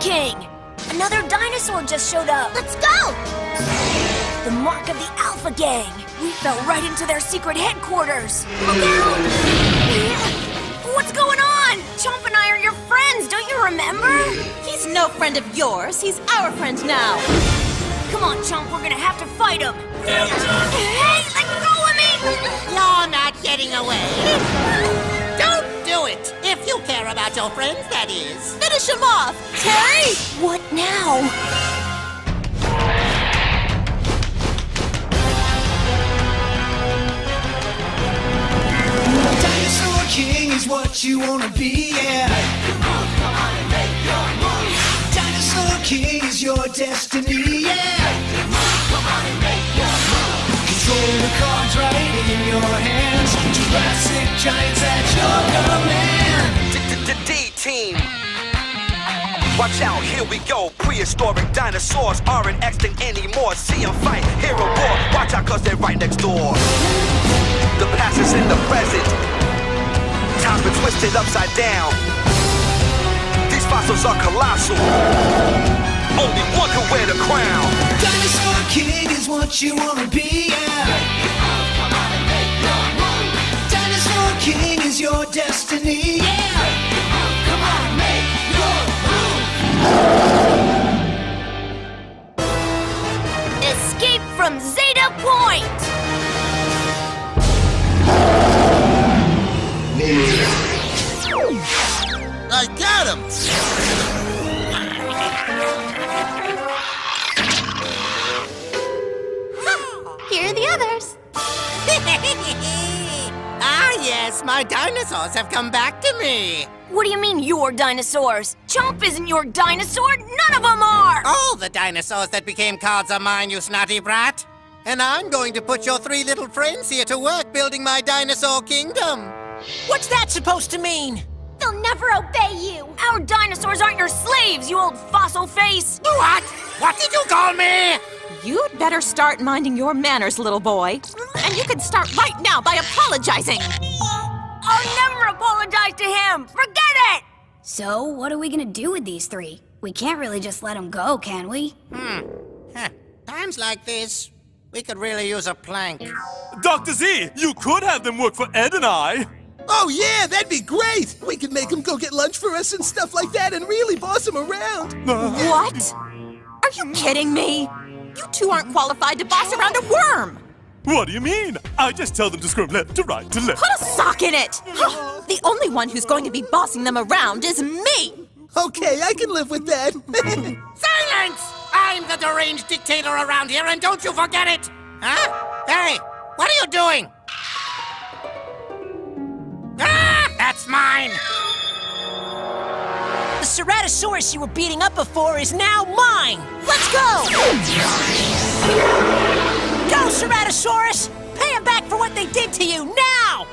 King! Another dinosaur just showed up! Let's go! The mark of the Alpha Gang! We fell right into their secret headquarters! Look out! What's going on? Chomp and I are your friends, don't you remember? He's no friend of yours. He's our friend now. Come on, Chomp, we're gonna have to fight him! Hey, let go of me! You're not getting away. Don't do it! If you care about your friends, that is. Finish him off, Terry! What now? Dinosaur King is what you wanna be, yeah. Dinosaur King is your destiny, yeah. Control the cards right in your hands. Jurassic giants at your command. D-Team. Watch out, here we go. Prehistoric dinosaurs aren't extinct anymore. See them fight, hear a roar. Watch out, cause they're right next door. The past is in the present. Time's been twisted upside down. These fossils are colossal. Only one can wear the crown. Dinosaur King is what you wanna be, yeah. Dinosaur King is your destiny, yeah. Come on, make your move. Escape from Zeta Point! I got him! Here are the others. Ah, yes, my dinosaurs have come back to me. What do you mean, your dinosaurs? Chomp isn't your dinosaur! None of them are! All the dinosaurs that became cards are mine, you snotty brat. And I'm going to put your three little friends here to work building my dinosaur kingdom. What's that supposed to mean? They'll never obey you. Our dinosaurs aren't your slaves, you old fossil face! What? What did you call me? You'd better start minding your manners, little boy. And you can start right now by apologizing. I'll never apologize to him! Forget it! So, what are we gonna do with these three? We can't really just let them go, can we? Times like this, we could really use a plank. Dr. Z, you could have them work for Ed and I. Oh yeah, that'd be great! We could make them go get lunch for us and stuff like that and really boss them around. What? Are you kidding me? You two aren't qualified to boss around a worm. What do you mean? I just tell them to scrum left to right to left. Put a sock in it. The only one who's going to be bossing them around is me. Okay, I can live with that. Silence! I'm the deranged dictator around here, and don't you forget it! Huh? Hey, what are you doing? Ah, that's mine! The Ceratosaurus you were beating up before is now mine. Let's go! Go, Ceratosaurus! Pay them back for what they did to you now!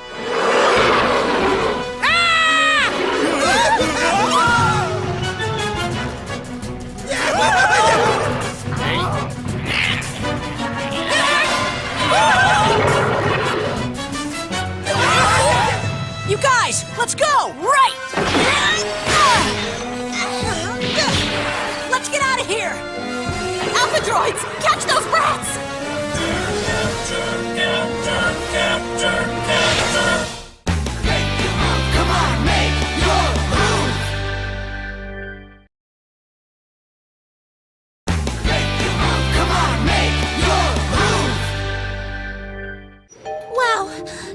You guys, let's go! Right! Let's get out of here! Alpha droids, catch those brats! Come on, make your move. Come on, make your move. Wow,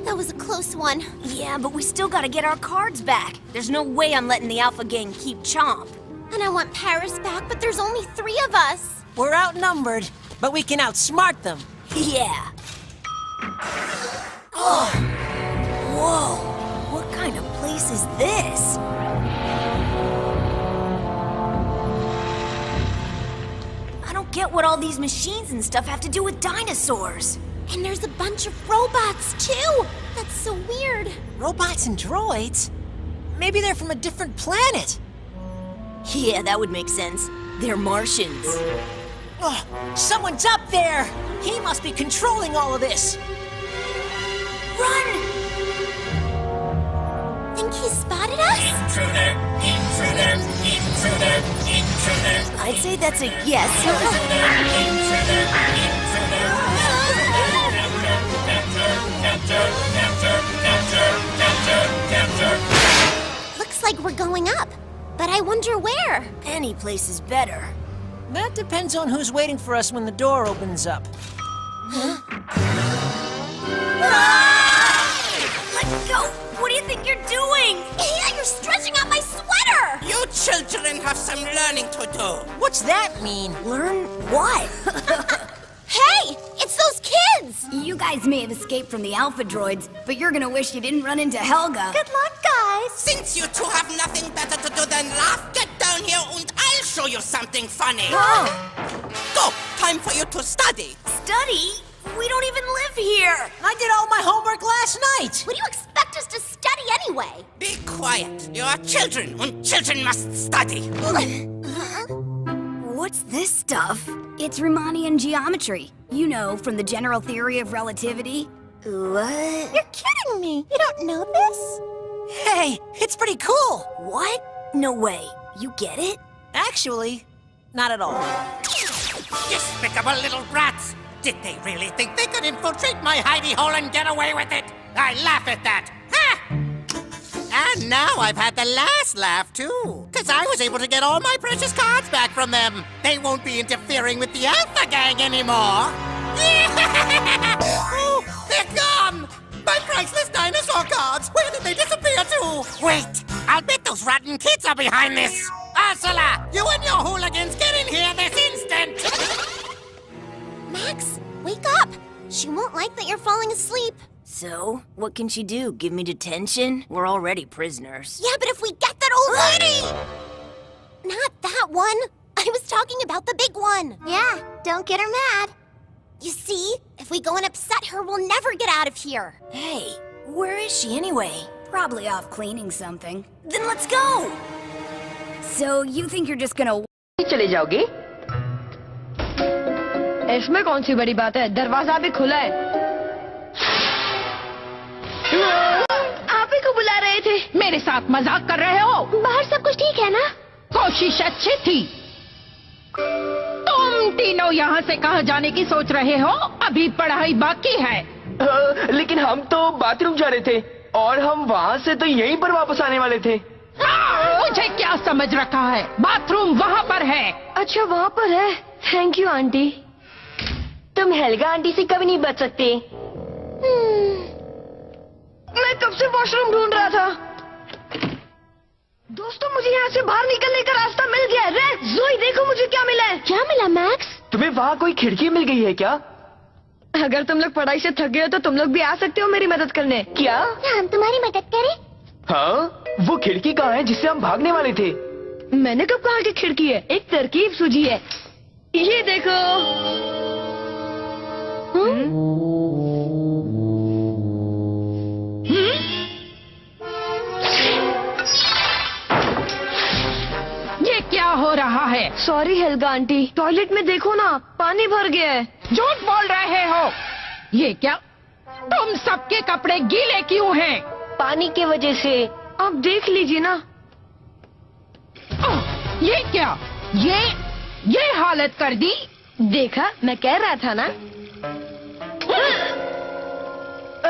that was a close one. Yeah, but we still gotta get our cards back. There's no way I'm letting the Alpha Gang keep Chomp. And I want Paris back, but there's only 3 of us. We're outnumbered, but we can outsmart them. Yeah. Oh. Whoa. What kind of place is this? I don't get what all these machines and stuff have to do with dinosaurs. And there's a bunch of robots, too. That's so weird. Robots and droids? Maybe they're from a different planet. Yeah, that would make sense. They're Martians. Oh, someone's up there! He must be controlling all of this! Run! Think he spotted us? Intruder! Intruder! Intruder! Intruder! I'd say that's a yes. Looks like we're going up. But I wonder where? Any place is better. That depends on who's waiting for us when the door opens up. Let go! What do you think you're doing? You're stretching out my sweater! You children have some learning to do. What's that mean? Learn what? Hey! It's those kids! You guys may have escaped from the Alpha droids, but you're gonna wish you didn't run into Helga. Good luck, guys! Since you two have nothing better to do than laugh, get down here and I'll show you something funny. Go! Time for you to study. Study? We don't even live here. I did all my homework last night. What do you expect us to study anyway? Be quiet. You are children, and children must study. What's this stuff? It's Riemannian geometry. You know, from the general theory of relativity. What? You're kidding me! You don't know this? Hey, it's pretty cool. What? No way. You get it? Actually, not at all. Despicable little brats! Did they really think they could infiltrate my hidey hole and get away with it? I laugh at that. Ha! And now I've had the last laugh, too. Because I was able to get all my precious cards back from them. They won't be interfering with the Alpha Gang anymore. Oh, they're gone! My priceless dinosaur cards! Where did they disappear to? Wait, I'll bet those rotten kids are behind this. Ursula, you and your hooligans get in here this instant! Max, wake up! She won't like that you're falling asleep. So, what can she do? Give me detention? We're already prisoners. Yeah, but if we get that old lady! Not that one. I was talking about the big one. Yeah, don't get her mad. You see, if we go and upset her, we'll never get out of here. Hey, where is she anyway? Probably off cleaning something. Then let's go! So, you think you're just gonna... चले जाओगे? इसमें कौन सी बड़ी बात है? दरवाजा भी खुला है। आप ही को बुला रहे थे। मेरे साथ मजाक कर रहे हो? बाहर सब कुछ ठीक है ना? कोशिश अच्छी थी। तुम तीनों यहाँ से कहाँ जाने की सोच रहे हो? अभी पढ़ाई बाकी है। लेकिन हम तो बाथरूम जा रहे थे और हम वहाँ से तो यहीं पर वापस आने वाले थे। मुझे क्या समझ रखा है? बाथरूम वहाँ पर है। अच्छा वहाँ पर है। Thank you aunty. तुम हेल्गा आंटी से कभी नहीं बच सकते। मैं कब से वॉशरूम ढूंढ रहा था। दोस्तों मुझे यहाँ से बाहर निकलने का रास्ता मिल गया। रे ज़ोई देखो मुझे क्या मिला है। क्या मिला मैक्स? तुम्हें वहाँ कोई खिड़की मिल गई है क्या? अगर तुम लोग पढ़ाई से थक गए हो तो तुम लोग भी आ सकते हो मेरी मदद करने। क्या? हम तुम्हारी मदद करें? हाँ, वो खिड़की कहाँ है जिससे हम भागने वाले थे? मैंने कब कहा कि खिड़की है? एक तरकीब सूझी है। ये देखो। ये क्या हो रहा है? सॉरी हेल्गा आंटी, टॉयलेट में देखो ना, पानी भर गया है। झूठ बोल रहे हो। ये क्या? तुम सबके कपड़े गीले क्यों हैं? पानी की वजह से। आप देख लीजिए ना। ये क्या? ये हालत कर दी। देखा, मैं कह रहा था ना।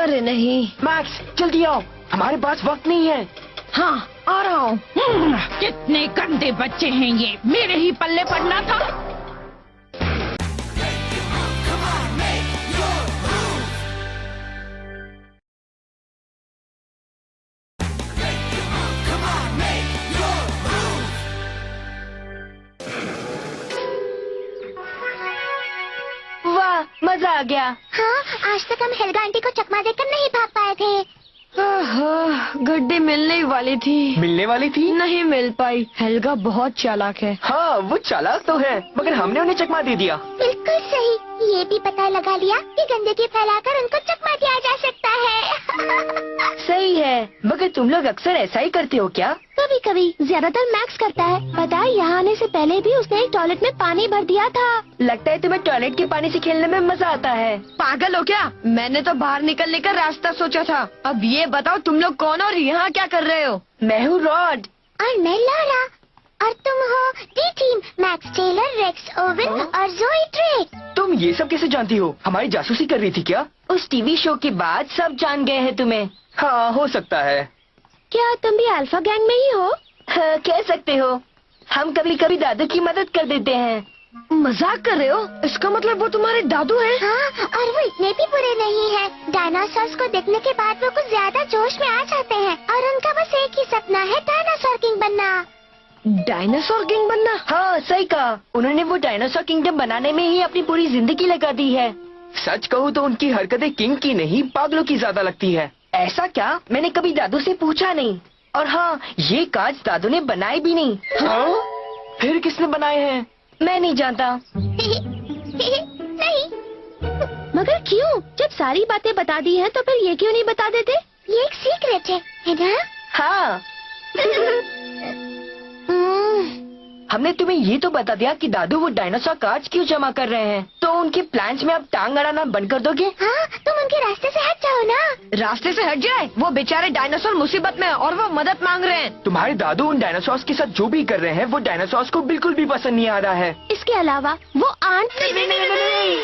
अरे नहीं। मैक्स जल्दी आओ, हमारे पास वक्त नहीं है। हाँ आ रहा हूँ। कितने गंदे बच्चे हैं ये, मेरे ही पल्ले पड़ना था। वाह, मजा आ गया। हाँ, आज तक हम हेल्गा आंटी को चकमा देकर नहीं भाग पाए थे। गड्डी मिलने ही वाली थी। मिलने वाली थी? नहीं मिल पाई। हेल्गा बहुत चालाक है। हाँ, वो चालाक तो है, मगर हमने उन्हें चकमा दे दिया। बिल्कुल सही। ये भी पता लगा लिया कि गंदगी फैलाकर उनको चकमा दिया जा सकता है। सही है, मगर तुम लोग अक्सर ऐसा ही करते हो क्या? कभी कभी, ज्यादातर मैक्स करता है। पता है, यहाँ आने से पहले भी उसने एक टॉयलेट में पानी भर दिया था। लगता है तुम्हें टॉयलेट के पानी से खेलने में मजा आता है। पागल हो क्या? मैंने तो बाहर निकलने का रास्ता सोचा था। अब ये बताओ तुम लोग कौन और यहाँ क्या कर रहे हो? मैं हूँ रॉड। और मैं लॉरा। और तुम हो D team, Max Taylor Rex, Owen और ज़ोई ट्रेक। तुम ये सब कैसे जानती हो? हमारी जासूसी कर रही थी क्या? उस टीवी शो के बाद सब जान गए हैं तुम्हें। हाँ, हो सकता है। क्या तुम भी अल्फा गैंग में ही हो? हाँ, कह सकते हो। हम कभी कभी दादू की मदद कर देते हैं। मजाक कर रहे हो? इसका मतलब वो तुम्हारे दादू हैं? हाँ, और वो इतने भी बुरे नहीं हैं। डायनासोर्स को देखने के बाद वो कुछ ज्यादा जोश में आ जाते हैं और उनका बस एक ही सपना है, डायनासोर किंग बनना। डायनासोर किंग बनना? हाँ, सही कहा। उन्होंने वो डायनासोर किंगडम बनाने में ही अपनी पूरी जिंदगी लगा दी है। सच कहूँ तो उनकी हरकतें किंग की नहीं, पागलों की ज्यादा लगती है। ऐसा क्या? मैंने कभी दादू से पूछा नहीं। और हाँ, ये कांच दादू ने बनाए भी नहीं। हाँ? फिर किसने बनाए हैं? मैं नहीं जानता। नहीं। मगर क्यों? जब सारी बातें बता दी हैं तो फिर ये क्यों नहीं बता देते? ये एक सीक्रेट है ना? हाँ। हमने तुम्हें ये तो बता दिया कि दादू वो डायनासोर कार्ड्स क्यों जमा कर रहे हैं, तो उनके प्लान्स में अब टांग अड़ाना बंद कर दोगे? हाँ, तुम उनके रास्ते से हट जाओ ना। रास्ते से हट जाए? वो बेचारे डायनासोर मुसीबत में हैं और वो मदद मांग रहे हैं। तुम्हारे दादू उन डायनासोर्स के साथ जो भी कर रहे हैं वो डायनासोर्स को बिल्कुल भी पसंद नहीं आ रहा है। इसके अलावा वो आंट नहीं।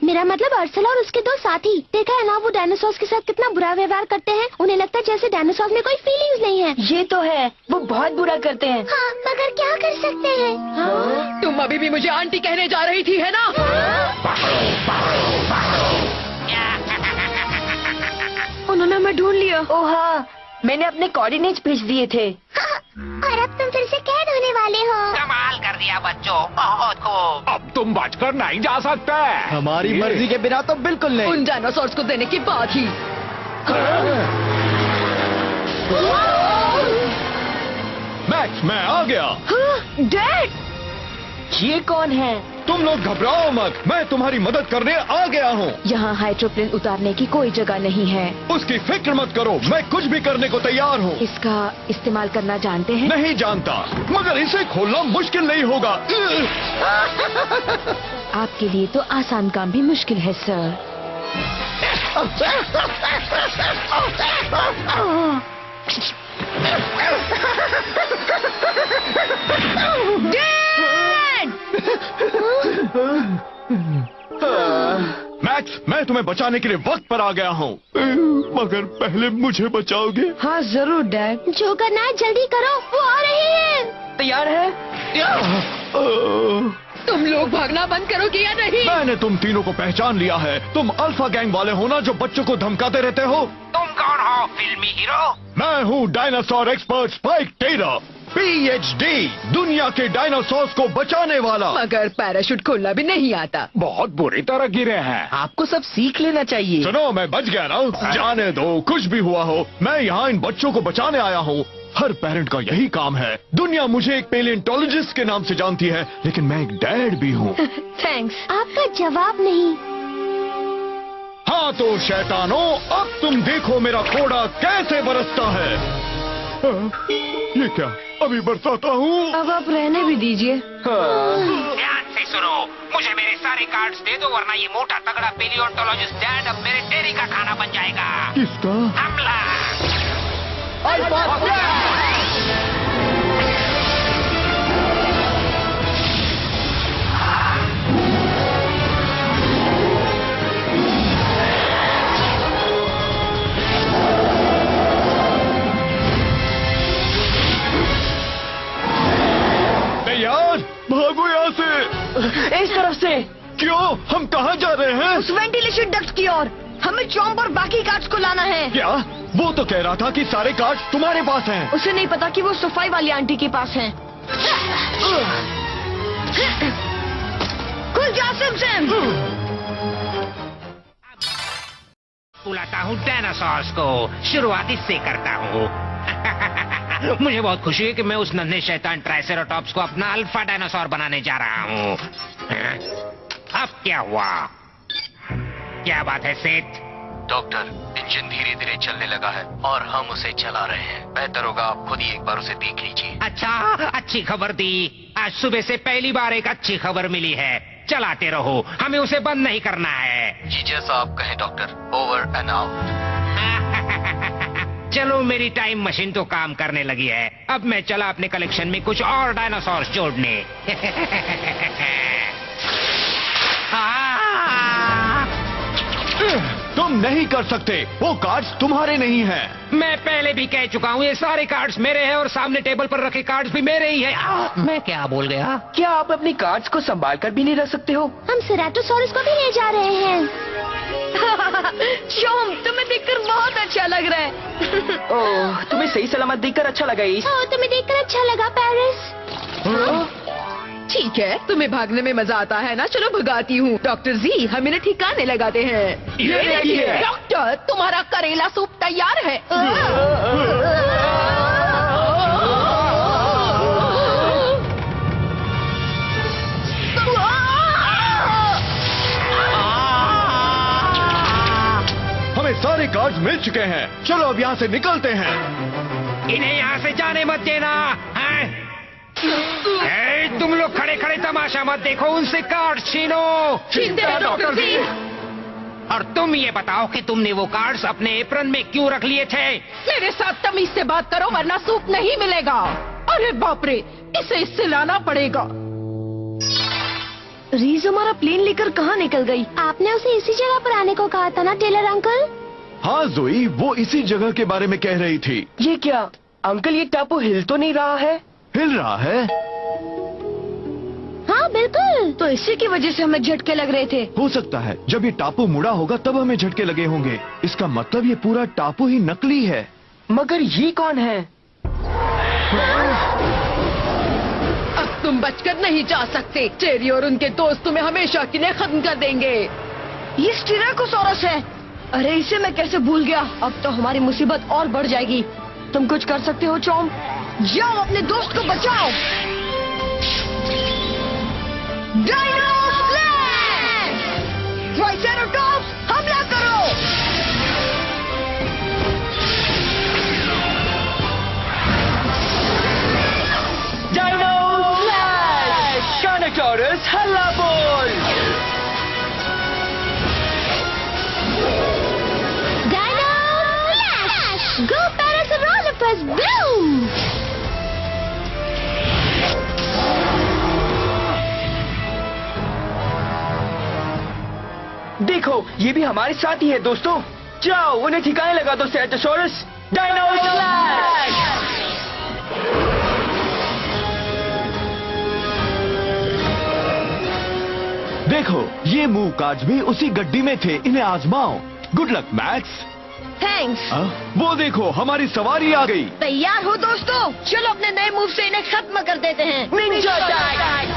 मेरा मतलब अर्सला और उसके दो साथी, देखा है ना वो डायनासोर्स के साथ कितना बुरा व्यवहार करते हैं। उन्हें लगता है जैसे डायनासोर्स में कोई फीलिंग्स नहीं है। ये तो है, वो बहुत बुरा करते हैं। हाँ, मगर क्या कर सकते हैं? हाँ? तुम अभी भी मुझे आंटी कहने जा रही थी, है ना? उन्होंने मैं ढूंढ लिया। ओह हाँ, मैंने अपने कोऑर्डिनेट्स भेज दिए थे। हाँ, और अब तुम फिर से कैद होने वाले हो। कमाल कर दिया बच्चों, बहुत खूब। अब तुम बचकर नहीं जा सकते। हमारी मर्जी के बिना तो बिल्कुल नहीं। उन डायनासोर्स को देने की बात ही। मैक्स, मैं आ गया। डैड, ये कौन है? तुम लोग घबराओ मत, मैं तुम्हारी मदद करने आ गया हूँ। यहाँ हाइड्रोप्लेन उतारने की कोई जगह नहीं है। उसकी फिक्र मत करो, मैं कुछ भी करने को तैयार हूँ। इसका इस्तेमाल करना जानते हैं? नहीं जानता, मगर इसे खोलना मुश्किल नहीं होगा। आपके लिए तो आसान काम भी मुश्किल है सर। मैक्स, मैं तुम्हें बचाने के लिए वक्त पर आ गया हूँ, मगर पहले मुझे बचाओगे? हाँ जरूर डैड। जो करना है जल्दी करो, वो आ रही है। तैयार है? तुम लोग भागना बंद करोगे या नहीं? मैंने तुम तीनों को पहचान लिया है। तुम अल्फा गैंग वाले हो ना, जो बच्चों को धमकाते रहते हो? तुम कौन हो, फिल्मी हीरो? मैं हूँ dinosaur expert Spike Taylor, PhD, दुनिया के डायनासोर्स को बचाने वाला। मगर पैराशूट खोलना भी नहीं आता। बहुत बुरी तरह गिरे हैं। आपको सब सीख लेना चाहिए। सुनो, मैं बच गया ना, जाने दो, कुछ भी हुआ हो, मैं यहाँ इन बच्चों को बचाने आया हूँ। हर पेरेंट का यही काम है। दुनिया मुझे एक पेलियोंटोलॉजिस्ट के नाम से जानती है, लेकिन मैं एक डैड भी हूँ। थैंक्स। आपका जवाब नहीं। हाँ तो शैतानों, अब तुम देखो मेरा कोड़ा कैसे बरसता है। ये क्या, अभी बरसाता हूँ? अब आप रहने भी दीजिए। ध्यान से सुनो, मुझे मेरे सारे कार्ड्स दे दो, वरना ये मोटा तगड़ा पेलियोंटोलॉजिस्ट डैड अब मेरे डेयरी का खाना बन जाएगा। किसका? हमला। तैयार, भागो यहाँ से। इस तरफ से। क्यों, हम कहाँ जा रहे हैं? उस वेंटिलेशन डक्ट की ओर। हमें चॉम्प और बाकी कार्ड्स को लाना है। क्या? वो तो कह रहा था कि सारे कार्ड्स तुम्हारे पास हैं। उसे नहीं पता कि वो सफाई वाली आंटी के पास हैं। खुल जा सिम। बुलाता हूँ डायनासोर्स को, शुरुआत इससे करता हूँ। मुझे बहुत खुशी है कि मैं उस नन्हे शैतान ट्राइसेराटॉप्स को अपना अल्फा डायनासोर बनाने जा रहा हूँ। अब क्या हुआ? क्या बात है सेठ? डॉक्टर, इंजन धीरे धीरे चलने लगा है और हम उसे चला रहे हैं। बेहतर होगा आप खुद ही एक बार उसे देख लीजिए। अच्छा, अच्छी खबर दी। आज सुबह से पहली बार एक अच्छी खबर मिली है। चलाते रहो, हमें उसे बंद नहीं करना है। जी जैसा आप कहें डॉक्टर। Over and out. चलो मेरी टाइम मशीन तो काम करने लगी है। अब मैं चला अपने कलेक्शन में कुछ और डायनासोर जोड़ने। तुम नहीं कर सकते, वो कार्ड्स तुम्हारे नहीं हैं। मैं पहले भी कह चुका हूँ, ये सारे कार्ड्स मेरे हैं और सामने टेबल पर रखे कार्ड्स भी मेरे ही हैं। मैं क्या बोल गया? क्या आप अपनी कार्ड्स को संभाल कर भी नहीं रख सकते हो? हम सेराटोसॉरस को भी ले जा रहे हैं। शोम, तुम्हें देखकर बहुत अच्छा लग रहा है। ओह, तुम्हें सही सलामत देखकर अच्छा लगा इस। ओह, तुम्हें देखकर अच्छा लगा पेरिस। ठीक है, तुम्हें भागने में मजा आता है ना? चलो भगाती हूँ। डॉक्टर जी, हम इन्हें ठिकाने लगाते हैं। ये देखिए। डॉक्टर, तुम्हारा करेला सूप तैयार है। हमें सारे कार्ड्स मिल चुके हैं, चलो अब यहाँ से निकलते हैं। इन्हें यहाँ से जाने मत देना। तुम लोग खड़े खड़े तमाशा मत देखो, उनसे कार्ड छीनो। छीनते हैं डॉक्टर जी। और तुम ये बताओ कि तुमने वो कार्ड्स अपने एप्रन में क्यों रख लिए थे? मेरे साथ तमीज से बात करो वरना सूप नहीं मिलेगा। अरे बाप रे, इसे इससे लाना पड़ेगा। रीज हमारा प्लेन लेकर कहाँ निकल गई? आपने उसे इसी जगह पर आने को कहा था ना टेलर अंकल? हाँ जोई, वो इसी जगह के बारे में कह रही थी। ये क्या अंकल, ये टापू हिल तो नहीं रहा है? हिल रहा है? हाँ बिल्कुल। तो इसी की वजह से हमें झटके लग रहे थे। हो सकता है जब ये टापू मुड़ा होगा तब हमें झटके लगे होंगे। इसका मतलब ये पूरा टापू ही नकली है। मगर ये कौन है? अब तुम बचकर नहीं जा सकते। टेरी और उनके दोस्त तुम्हें हमेशा के लिए खत्म कर देंगे। ये स्टीराकोसॉरस है। अरे इसे मैं कैसे भूल गया। अब तो हमारी मुसीबत और बढ़ जाएगी। तुम कुछ कर सकते हो चॉम? जाओ अपने दोस्त को बचाओ। Dino slash! ट्राइसेराटॉप्स, हमला करो! Dino slash! कार्नोटोरस हल्ला बोल! Dino slash! Go parasaurolophus boom! देखो, ये भी हमारे साथ ही है दोस्तों। जाओ उन्हें ठिकाने लगा दो सेराटोसॉरस। Dino slash! देखो, ये मूव कार्ड्स भी उसी गड्डी में थे, इन्हें आजमाओ। Good luck Max. थैंक्स। वो देखो, हमारी सवारी आ गई। तैयार हो दोस्तों? चलो अपने नए मूव से इन्हें खत्म कर देते हैं। Ninja attack!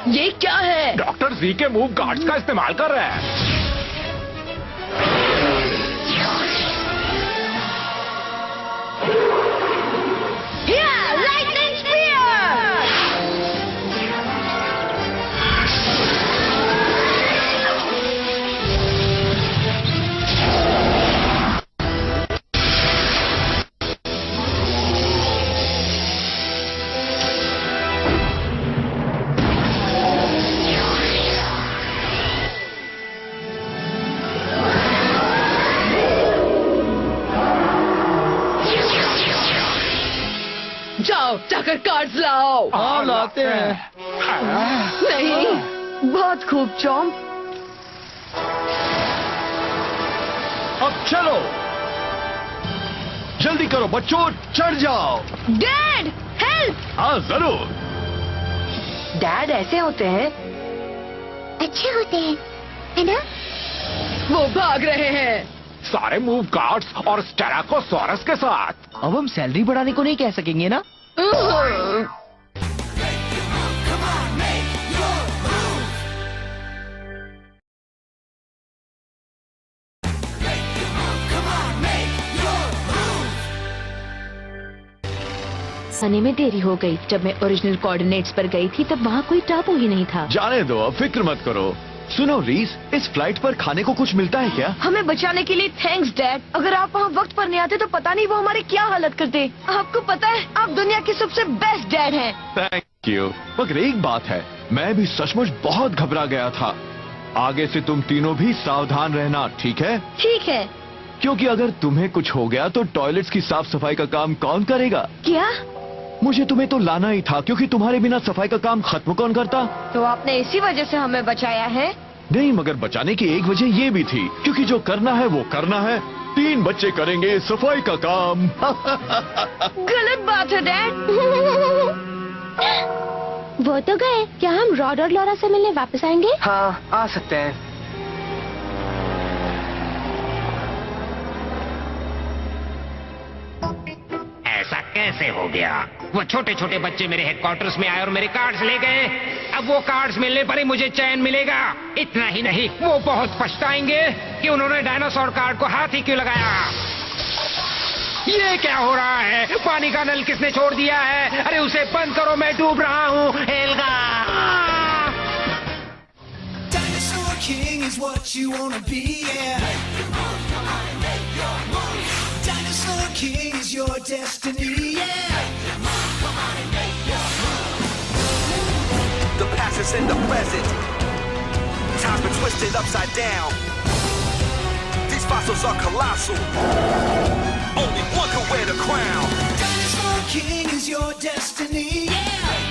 ये क्या है? डॉक्टर जी के मूव कार्ड्स का इस्तेमाल कर रहे हैं। Lightning spear! जाओ जाकर कार्ड्स लाओ। हाँ लाते हैं। नहीं। बहुत खूब चॉम। अब चलो, जल्दी करो बच्चों, चढ़ जाओ। Dad help! हाँ जरूर। डैड ऐसे होते हैं? अच्छे होते हैं, है ना? वो भाग रहे हैं। सारे मूव कार्ड्स और स्टेराकोसॉरस के साथ। अब हम सैलरी बढ़ाने को नहीं कह सकेंगे ना? आने में देरी हो गई। जब मैं ओरिजिनल कोऑर्डिनेट्स पर गई थी तब वहाँ कोई टापू ही नहीं था। जाने दो, अब फिक्र मत करो। सुनो रीस, इस फ्लाइट पर खाने को कुछ मिलता है क्या? हमें बचाने के लिए थैंक्स डैड। अगर आप वहाँ वक्त पर नहीं आते तो पता नहीं वो हमारी क्या हालत करते। आपको पता है आप दुनिया के सबसे बेस्ट डैड हैं। Thank you. मगर एक बात है, मैं भी सचमुच बहुत घबरा गया था। आगे से तुम तीनों भी सावधान रहना, ठीक है? ठीक है। क्योंकि अगर तुम्हें कुछ हो गया तो टॉयलेट्स की साफ सफाई का काम कौन करेगा? क्या? मुझे तुम्हें तो लाना ही था, क्योंकि तुम्हारे बिना सफाई का काम खत्म कौन करता? तो आपने इसी वजह से हमें बचाया है? नहीं, मगर बचाने की एक वजह ये भी थी, क्योंकि जो करना है वो करना है। 3 बच्चे करेंगे सफाई का काम। गलत बात है डैड। वो तो गए। क्या हम रॉड और लॉरा से मिलने वापस आएंगे? हाँ, आ सकते हैं। ऐसा कैसे हो गया? वो छोटे छोटे बच्चे मेरे हेडक्वार्टर्स में आए और मेरे कार्ड्स ले गए। अब वो कार्ड्स मिलने पर ही मुझे चैन मिलेगा। इतना ही नहीं, वो बहुत पछताएंगे कि उन्होंने डायनासोर कार्ड को हाथ ही क्यों लगाया। ये क्या हो रहा है? पानी का नल किसने छोड़ दिया है? अरे उसे बंद करो, मैं डूब रहा हूँ। Helga! Dinosaur King is what you wanna be, yeah. Dinosaur King is your destiny, yeah. The past is in the present. Time's been twisted upside down. These fossils are colossal. Only one can wear the crown. Dinosaur King is your destiny, yeah.